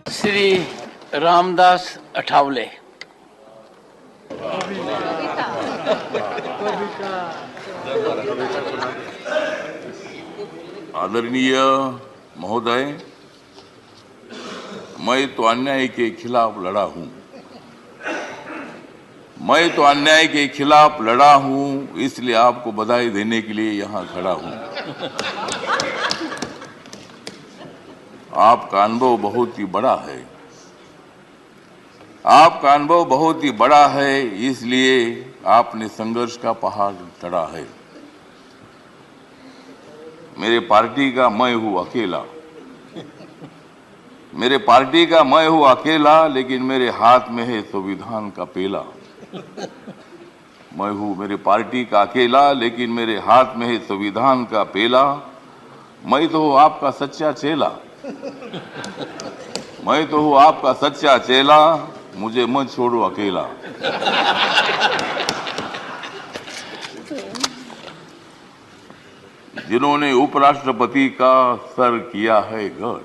श्री रामदास अठावले। आदरणीय महोदय, मैं तो अन्याय के खिलाफ लड़ा हूं। मैं तो अन्याय के खिलाफ लड़ा हूं, इसलिए आपको बधाई देने के लिए यहां खड़ा हूं। आपका अनुभव बहुत ही बड़ा है। आपका अनुभव बहुत ही बड़ा है, इसलिए आपने संघर्ष का पहाड़ चढ़ा है। मेरे पार्टी का मैं हूं अकेला। मेरे पार्टी का मैं हूं अकेला, लेकिन मेरे हाथ में है संविधान का पेला। मैं हूं मेरे पार्टी का अकेला, लेकिन मेरे हाथ में है संविधान का पेला। मैं तो हूं आपका सच्चा चेला। मैं तो हूं आपका सच्चा चेला, मुझे मत छोड़ो अकेला। जिन्होंने उपराष्ट्रपति का सर किया है गढ़,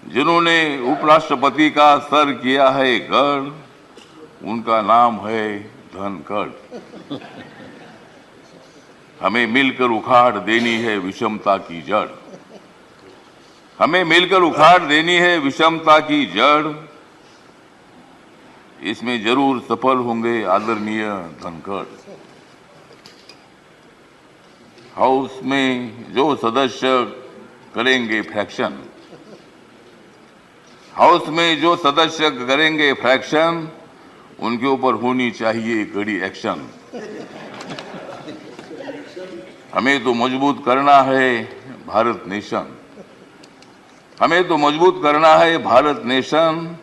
जिन्होंने उपराष्ट्रपति का सर किया है गढ़, उनका नाम है धनखड़। हमें मिलकर उखाड़ देनी है विषमता की जड़। हमें मिलकर उखाड़ देनी है विषमता की जड़। इसमें जरूर सफल होंगे आदरणीय धनखड़। हाउस में जो सदस्य करेंगे फ्रैक्शन, हाउस में जो सदस्य करेंगे फ्रैक्शन, उनके ऊपर होनी चाहिए कड़ी एक्शन। हमें तो मजबूत करना है भारत नेशन। हमें तो मजबूत करना है भारत नेशन।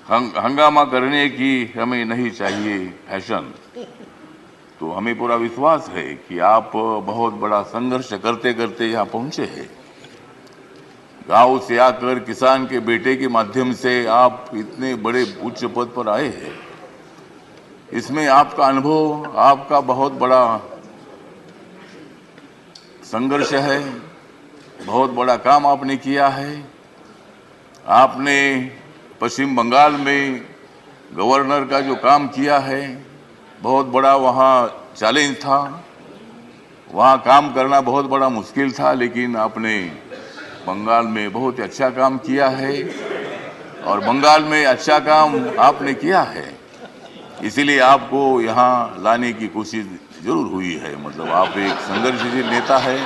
हंगामा करने की हमें नहीं चाहिए फैशन। तो हमें पूरा विश्वास है कि आप बहुत बड़ा संघर्ष करते करते यहाँ पहुंचे हैं। गांव से आकर किसान के बेटे के माध्यम से आप इतने बड़े उच्च पद पर आए हैं। इसमें आपका अनुभव, आपका बहुत बड़ा संघर्ष है। बहुत बड़ा काम आपने किया है। आपने पश्चिम बंगाल में गवर्नर का जो काम किया है, बहुत बड़ा वहाँ चैलेंज था। वहाँ काम करना बहुत बड़ा मुश्किल था, लेकिन आपने बंगाल में बहुत ही अच्छा काम किया है। और बंगाल में अच्छा काम आपने किया है, इसीलिए आपको यहाँ लाने की कोशिश जरूर हुई है। मतलब आप एक संघर्षशील नेता है।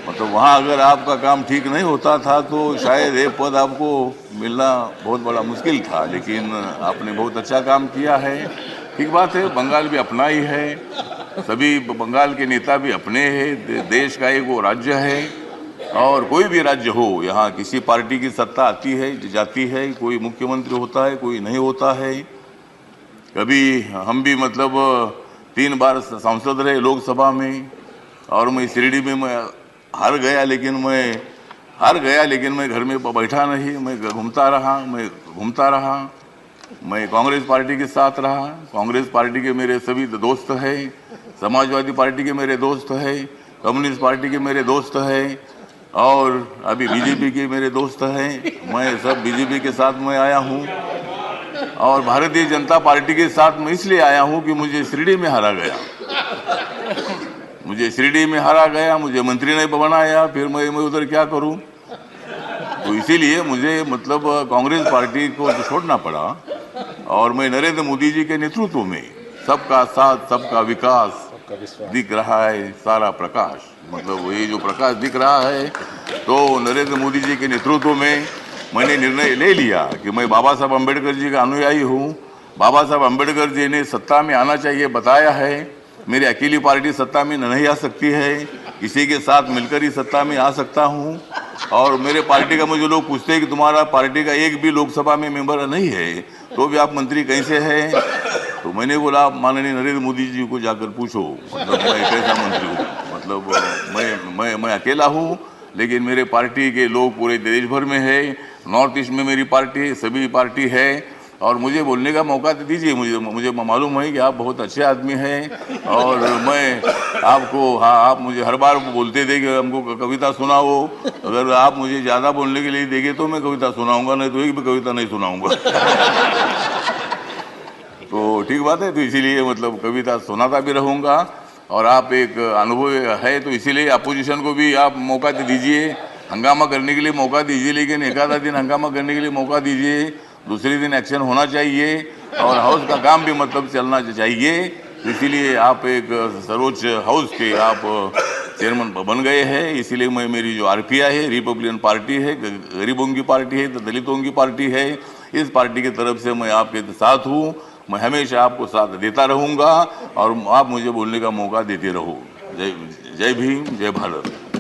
मतलब वहाँ अगर आपका काम ठीक नहीं होता था तो शायद ये पद आपको मिलना बहुत बड़ा मुश्किल था, लेकिन आपने बहुत अच्छा काम किया है। ठीक बात है, बंगाल भी अपना ही है। सभी बंगाल के नेता भी अपने हैं। देश का एक वो राज्य है, और कोई भी राज्य हो, यहाँ किसी पार्टी की सत्ता आती है जाती है। कोई मुख्यमंत्री होता है, कोई नहीं होता है। कभी हम भी मतलब 3 बार सांसद रहे लोकसभा में, और मैं शिरडी में मैं हार गया, लेकिन मैं घर में बैठा नहीं। मैं घूमता रहा। मैं कांग्रेस पार्टी के साथ रहा। कांग्रेस पार्टी के मेरे सभी दोस्त हैं। समाजवादी पार्टी के मेरे दोस्त हैं। कम्युनिस्ट पार्टी के मेरे दोस्त हैं। और अभी बीजेपी के मेरे दोस्त हैं। मैं सब बीजेपी के साथ में आया हूँ। और भारतीय जनता पार्टी के साथ मैं इसलिए आया हूँ कि मुझे शिरडी में हारा गया। मुझे मंत्री ने बनाया, फिर मैं उधर क्या करूं। तो इसीलिए मुझे मतलब कांग्रेस पार्टी को छोड़ना पड़ा। और मैं नरेंद्र मोदी जी के नेतृत्व में सबका साथ सबका विकास दिख रहा है, सारा प्रकाश। मतलब ये जो प्रकाश दिख रहा है, तो नरेंद्र मोदी जी के नेतृत्व में मैंने निर्णय ले लिया कि मैं बाबा साहब अम्बेडकर जी का अनुयायी हूँ। बाबा साहब अम्बेडकर जी ने सत्ता में आना चाहिए बताया है। मेरी अकेली पार्टी सत्ता में नहीं आ सकती है, किसी के साथ मिलकर ही सत्ता में आ सकता हूँ। और मेरे पार्टी का मुझे लोग पूछते हैं कि तुम्हारा पार्टी का एक भी लोकसभा में मेंबर नहीं है, तो भी आप मंत्री कैसे हैं। तो मैंने बोला, आप माननीय नरेंद्र मोदी जी को जाकर पूछो, मतलब मैं कैसा मंत्री हूँ। मतलब मैं अकेला हूँ, लेकिन मेरे पार्टी के लोग पूरे देश भर में है। नॉर्थ ईस्ट में मेरी पार्टी सभी पार्टी है, और मुझे बोलने का मौका तो दीजिए। मुझे मालूम है कि आप बहुत अच्छे आदमी हैं और मैं आपको, हाँ, आप मुझे हर बार बोलते थे कि हमको कविता सुनाओ। अगर आप मुझे ज़्यादा बोलने के लिए देंगे तो मैं कविता सुनाऊंगा, नहीं तो एक भी कविता नहीं सुनाऊंगा। तो ठीक बात है, तो इसीलिए मतलब कविता सुनाता भी रहूँगा। और आप एक अनुभव है तो इसीलिए अपोजिशन को भी आप मौका दीजिए, हंगामा करने के लिए मौका दीजिए, लेकिन एक आधा दिन हंगामा करने के लिए मौका दीजिए, दूसरे दिन एक्शन होना चाहिए और हाउस का काम भी मतलब चलना चाहिए। इसीलिए आप एक सर्वोच्च हाउस के आप चेयरमैन बन गए हैं। इसीलिए मैं, मेरी जो आरपीआई है, रिपब्लिकन पार्टी है, गरीबों की पार्टी है, दलितों की पार्टी है, इस पार्टी की तरफ से मैं आपके साथ हूँ। मैं हमेशा आपको साथ देता रहूँगा और आप मुझे बोलने का मौका देते रहो। जय भीम, जय भारत।